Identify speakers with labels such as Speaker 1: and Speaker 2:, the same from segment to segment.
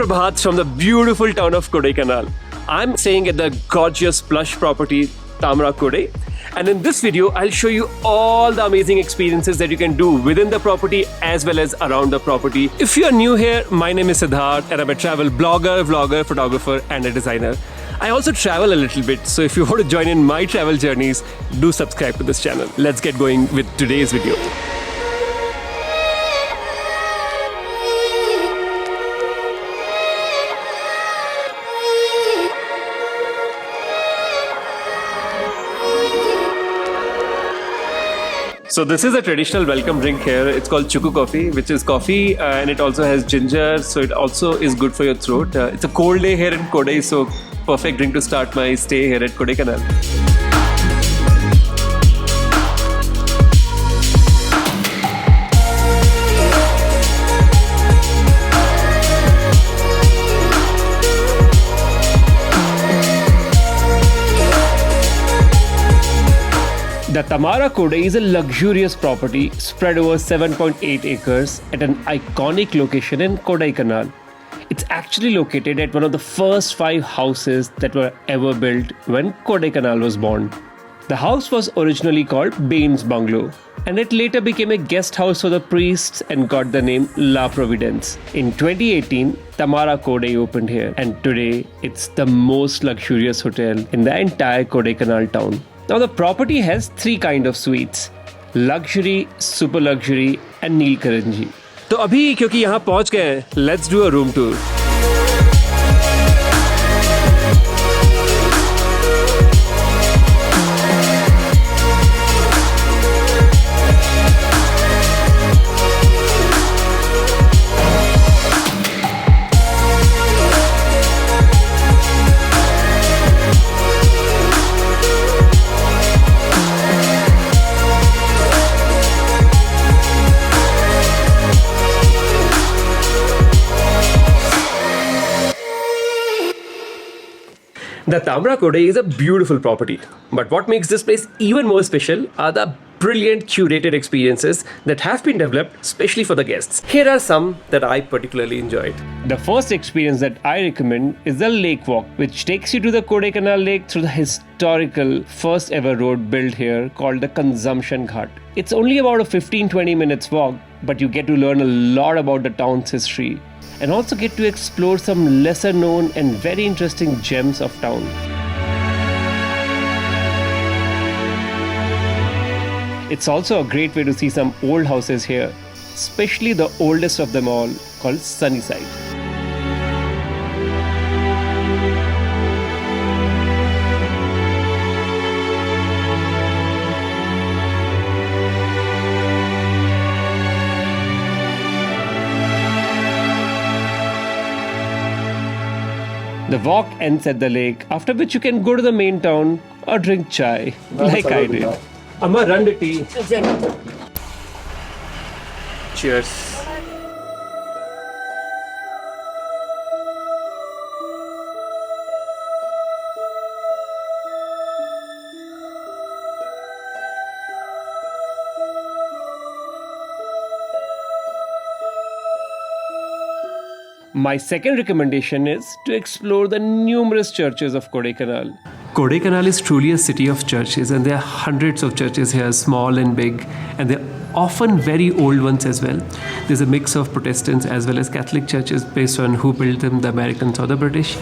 Speaker 1: Suprabhat from the beautiful town of Kodaikanal. I'm staying at the gorgeous plush property Tamra Kodai. And in this video, I'll show you all the amazing experiences that you can do within the property as well as around the property. If you're new here, my name is Siddharth and I'm a travel blogger, vlogger, photographer and a designer. I also travel a little bit, so if you want to join in my travel journeys, do subscribe to this channel. Let's get going with today's video. So this is a traditional welcome drink here. It's called Chuku coffee, which is coffee and it also has ginger, so it also is good for your throat. It's a cold day here in Kodai, so perfect drink to start my stay here at Kodaikanal. The Tamara Kodai is a luxurious property spread over 7.8 acres at an iconic location in Kodaikanal. It's actually located at one of the first 5 houses that were ever built when Kodaikanal was born. The house was originally called Bain's Bungalow, and it later became a guest house for the priests and got the name La Providence. In 2018, Tamara Kodai opened here, and today it's the most luxurious hotel in the entire Kodaikanal town. Now the property has 3 kind of suites: luxury, super luxury and नीलकरंजी. तो अभी क्योंकि यहाँ पहुँच गए, let's do a room tour. The Tamra Kodai is a beautiful property, but what makes this place even more special are the brilliant curated experiences that have been developed especially for the guests. Here are some that I particularly enjoyed. The first experience that I recommend is the lake walk, which takes you to the Kodaikanal lake through the historical first ever road built here called the Consumption Ghat. It's only about a 15-20 minutes walk, but you get to learn a lot about the town's history and also get to explore some lesser known and very interesting gems of town. It's also a great way to see some old houses here, especially the oldest of them all, called Sunnyside. The walk ends at the lake, after which you can go to the main town or drink chai, like I did. Amma, run the tea. Cheers. My second recommendation is to explore the numerous churches of Kodaikanal. Kodaikanal is truly a city of churches, and there are hundreds of churches here, small and big, and they're often very old ones as well. There's a mix of Protestants as well as Catholic churches based on who built them, the Americans or the British.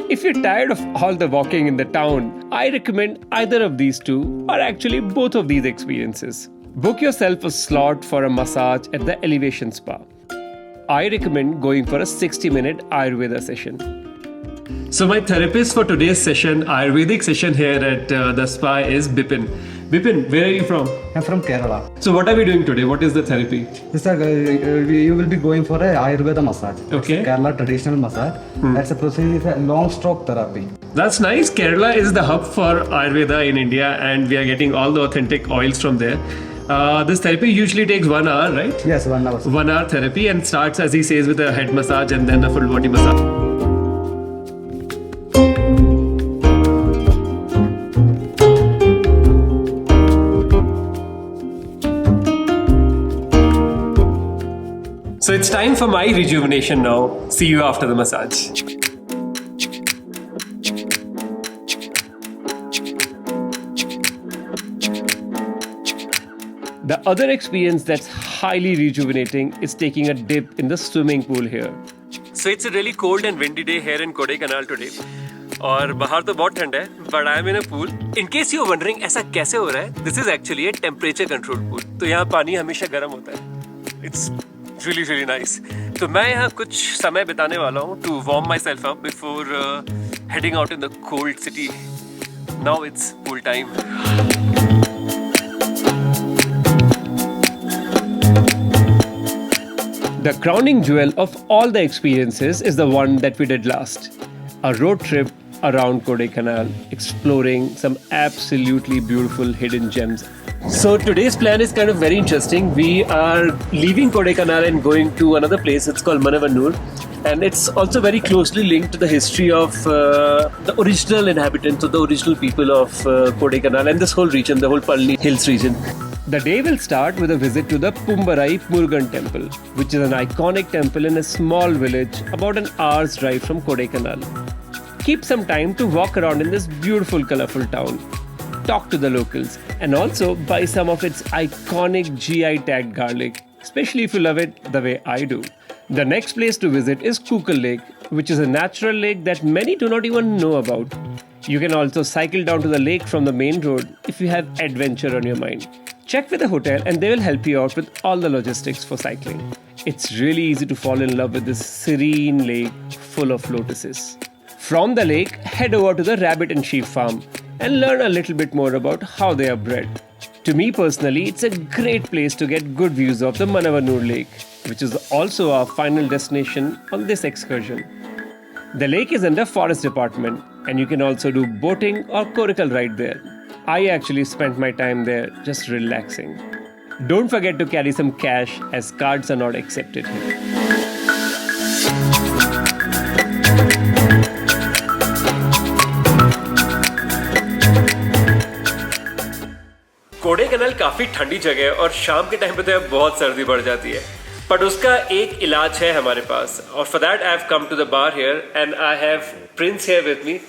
Speaker 1: If you're tired of all the walking in the town, I recommend either of these two, or actually both of these experiences. Book yourself a slot for a massage at the Elevation Spa. I recommend going for a 60-minute Ayurveda session. So my therapist for today's session, Ayurvedic session here at the spa is Bipin. Vipin, where are you from?
Speaker 2: I'm from Kerala.
Speaker 1: So what are we doing today? What is the therapy?
Speaker 2: You will be going for a Ayurveda massage.
Speaker 1: Okay.
Speaker 2: It's Kerala traditional massage. That's a procedure, is a long stroke therapy.
Speaker 1: That's nice. Kerala is the hub for Ayurveda in India, and we are getting all the authentic oils from there. This therapy usually takes 1 hour, right?
Speaker 2: Yes, 1 hour.
Speaker 1: 1 hour therapy, and starts, as he says, with a head massage and then a full body massage. So it's time for my rejuvenation now. See you after the massage. The other experience that's highly rejuvenating is taking a dip in the swimming pool here. So it's a really cold and windy day here in Kodaikanal today. और बाहर तो बहुत ठंड है, but I am in a pool. In case you're wondering ऐसा कैसे हो रहा है, this is actually a temperature controlled pool. तो यहाँ पानी हमेशा गर्म होता है. It's really nice. तो मैं यहाँ कुछ समय बिताने वाला हूँ to warm myself up before heading out in the cold city. Now it's pool time. The crowning jewel of all the experiences is the one that we did last. A road trip around Kodaikanal, exploring some absolutely beautiful hidden gems. So today's plan is kind of very interesting. We are leaving Kodaikanal and going to another place. It's called Manavanur. And it's also very closely linked to the history of the original inhabitants or the original people of Kodaikanal and this whole region, the whole Palni Hills region. The day will start with a visit to the Pumbarai Murugan temple, which is an iconic temple in a small village about an hour's drive from Kodaikanal. Keep some time to walk around in this beautiful, colorful town, talk to the locals, and also buy some of its iconic GI tagged garlic, especially if you love it the way I do. The next place to visit is Kukal Lake, which is a natural lake that many do not even know about. You can also cycle down to the lake from the main road if you have adventure on your mind. Check with the hotel and they will help you out with all the logistics for cycling. It's really easy to fall in love with this serene lake full of lotuses. From the lake, head over to the rabbit and sheep farm and learn a little bit more about how they are bred. To me personally, it's a great place to get good views of the Manavanur lake, which is also our final destination on this excursion. The lake is under forest department and you can also do boating or coracle ride there. I actually spent my time there just relaxing. Don't forget to carry some cash as cards are not accepted here. Kodaikanal काफ़ी ठंडी जगह है और शाम के time पे तो बहुत सर्दी बढ़ जाती है, बट उसका एक इलाज है हमारे पास. और for that I have come to the bar here and I have Prince here with me.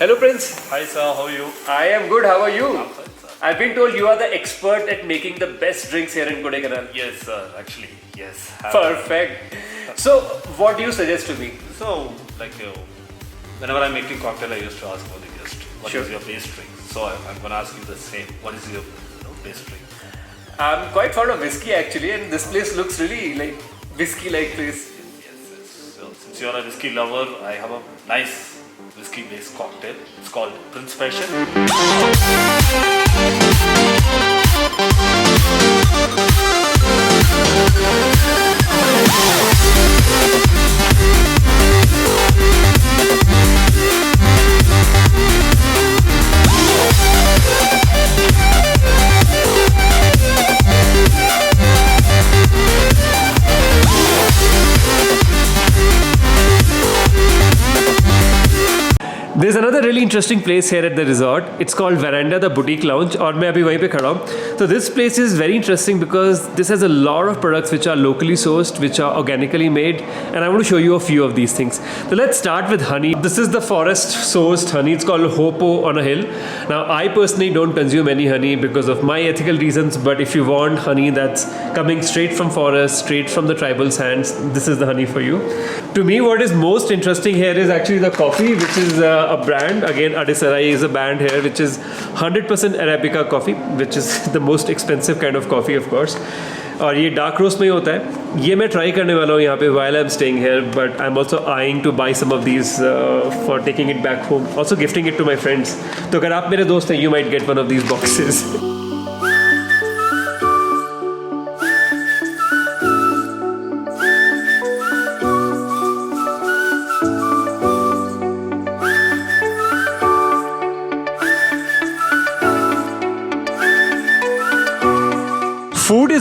Speaker 1: Hello Prince.
Speaker 3: Hi sir, how are you?
Speaker 1: I am good, how are you?
Speaker 3: I'm fine, sir.
Speaker 1: I've been told you are the expert at making the best drinks here in Kodaikanal.
Speaker 3: Yes sir, actually, yes.
Speaker 1: Perfect. So, what do you suggest to me?
Speaker 3: So, like, whenever I'm making cocktail, I used to ask for the guest, what
Speaker 1: Sure.
Speaker 3: is your base drink? So, I'm going to ask you the same. What is your base drink?
Speaker 1: I'm quite fond of whiskey actually, and this place looks really like whiskey-like place.
Speaker 3: Yes. So, since you're a whiskey lover, I have a nice whiskey-based cocktail. It's called Prince Passion.
Speaker 1: There's another really interesting place here at the resort. It's called Veranda, the Boutique Lounge, और मैं अभी वहीं पे खड़ा हूँ. So this place is very interesting because this has a lot of products which are locally sourced, which are organically made, and I want to show you a few of these things. So let's start with honey. This is the forest sourced honey. It's called Hopo on a hill. Now I personally don't consume any honey because of my ethical reasons, but if you want honey that's coming straight from forest, straight from the tribal's hands, this is the honey for you. To me, what is most interesting here is actually the coffee, which is a brand. Again, Adisarai is a brand here, which is 100% Arabica coffee, which is the most expensive kind of coffee, of course. और ये dark roast में ही होता है. ये मैं try करने वाला हूँ यहाँ पे while I'm staying here, but I'm also eyeing to buy some of these for taking it back home. Also gifting it to my friends. तो अगर आप मेरे दोस्त हैं, you might get one of these boxes.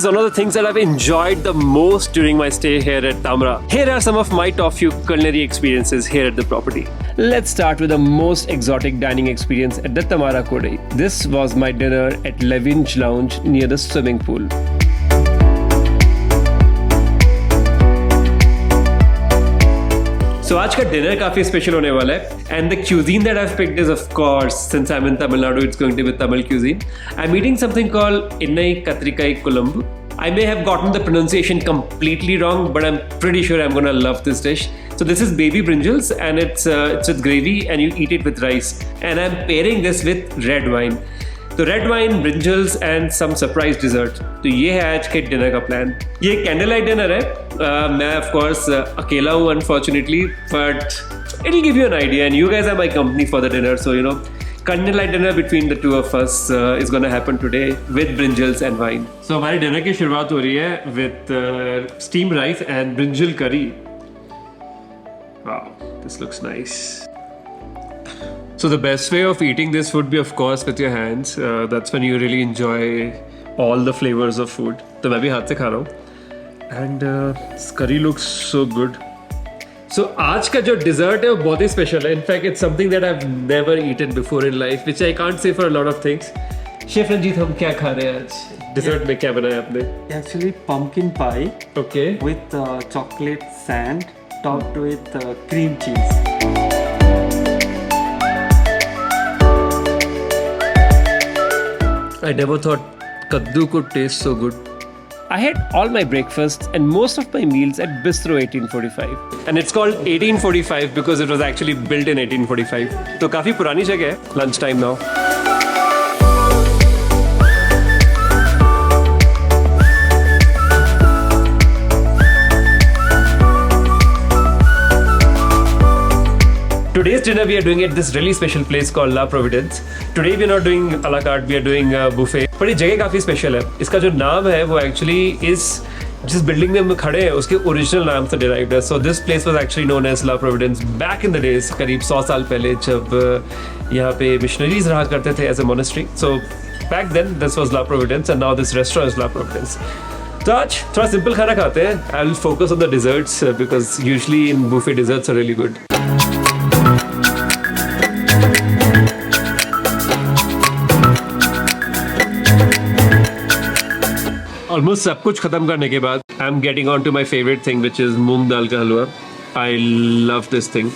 Speaker 1: is one of the things that I've enjoyed the most during my stay here at Tamra. Here are some of my top few culinary experiences here at the property. Let's start with the most exotic dining experience at the Tamara Kodai. This was my dinner at Levin's Lounge near the swimming pool. So आज का dinner काफी special होने वाला है, and the cuisine that I've picked is, of course, since I'm in Tamil Nadu, it's going to be Tamil cuisine. I'm eating something called Innai Katrikai Kulambu. I may have gotten the pronunciation completely wrong, but I'm pretty sure I'm gonna love this dish. So this is baby brinjals, and it's with gravy, and you eat it with rice. And I'm pairing this with red wine. तो red wine, brinjals and some surprise dessert. तो ये है आज के dinner का plan. ये candle light dinner है. मैं ऑफ कोर्स अकेला हूँ unfortunately, but it will give you an idea and you guys are my company for the dinner. So you know, candle light dinner between the two of us is gonna happen today with brinjals and wine. So हमारे dinner की शुरुआत हो रही है with steam rice and brinjal curry. Wow, this looks nice. So the best way of eating this would be, of course, with your hands. That's when you really enjoy all the flavors of food. तो मैं भी हाथ से खा रहा हूँ. And this curry looks so good. So आज का जो dessert है वो बहुत ही special है. In fact, it's something that I've never eaten before in life, which I can't say for a lot of things. Chef Ranjit, हम क्या खा रहे हैं आज? Dessert में क्या बनाया आपने?
Speaker 2: Actually, pumpkin pie.
Speaker 1: Okay.
Speaker 2: With chocolate sand topped with cream cheese.
Speaker 1: I never thought kaddu could taste so good. I had all my breakfasts and most of my meals at Bistro 1845. And it's called 1845 because it was actually built in 1845. तो काफी पुरानी जगह है. Lunch time now. Today's dinner we are doing at this really special place called La Providence. Today we are not doing a la carte, we are doing buffet. पर ये जगह काफ़ी special है. इसका जो नाम है वो एक्चुअली जिस बिल्डिंग में हम खड़े हैं उसके ओरिजिनल नाम से डिराइव्ड है. So this place was actually known as La Providence back in the days, करीब 100 साल पहले जब यहाँ पे मिशनरीज रहा करते थे as a monastery. So back then this was La Providence and now this restaurant is La Providence. तो आज थोड़ा सिंपल खाना खाते हैं. I will focus on the desserts because usually in buffet desserts are really good. Almost सब कुछ खत्म करने के बाद I am getting on to my favourite thing which is moong dal का halwa. I love this thing.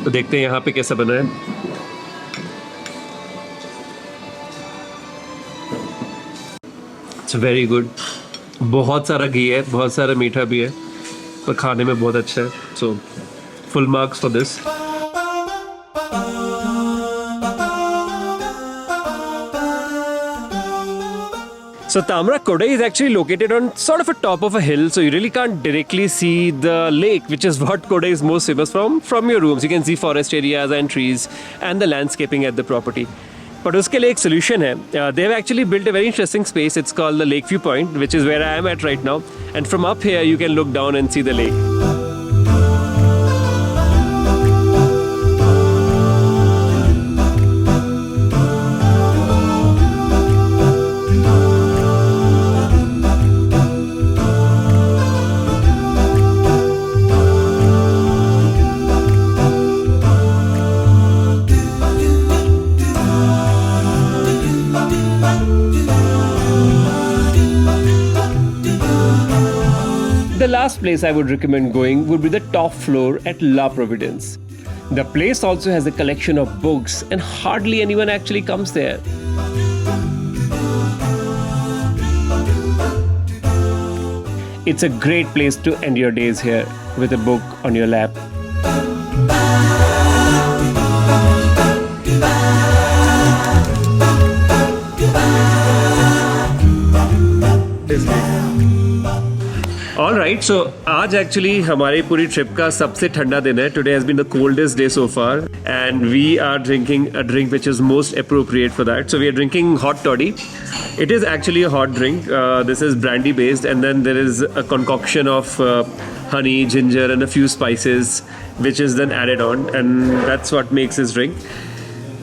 Speaker 1: तो देखते हैं यहाँ पे कैसा बना है. It's very good. बहुत सारा घी है, बहुत सारा मीठा भी है, पर खाने में बहुत अच्छा है. So full marks for this. So Tamra Kodai is actually located on sort of a top of a hill, so you really can't directly see the lake, which is what Kodai is most famous from your rooms. You can see forest areas and trees and the landscaping at the property. But uske liye ek solution hai. They have actually built a very interesting space. It's called the Lakeview Point, which is where I am at right now. And from up here, you can look down and see the lake. The last place I would recommend going would be the top floor at La Providence. The place also has a collection of books and hardly anyone actually comes there. It's a great place to end your days here with a book on your lap. All right, so आज actually हमारी पूरी trip का सबसे ठंडा दिन है. Today has been the coldest day so far, and we are drinking a drink which is most appropriate for that. So we are drinking hot toddy. It is actually a hot drink. This is brandy based, and then there is a concoction of honey, ginger, and a few spices, which is then added on, and that's what makes this drink.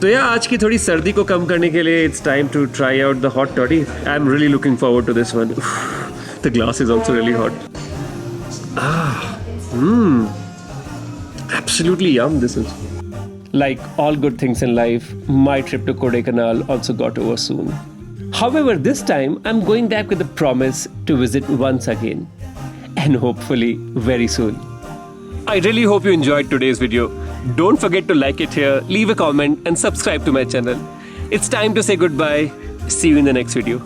Speaker 1: तो यार आज की थोड़ी सर्दी को कम करने के लिए it's time to try out the hot toddy. I am really looking forward to this one. The glass is also really hot. Absolutely yum this is. Like all good things in life, my trip to Kodaikanal also got over soon. However, this time I'm going back with a promise to visit once again, and hopefully very soon. I really hope you enjoyed today's video. Don't forget to like it here, leave a comment and subscribe to my channel. It's time to say goodbye. See you in the next video.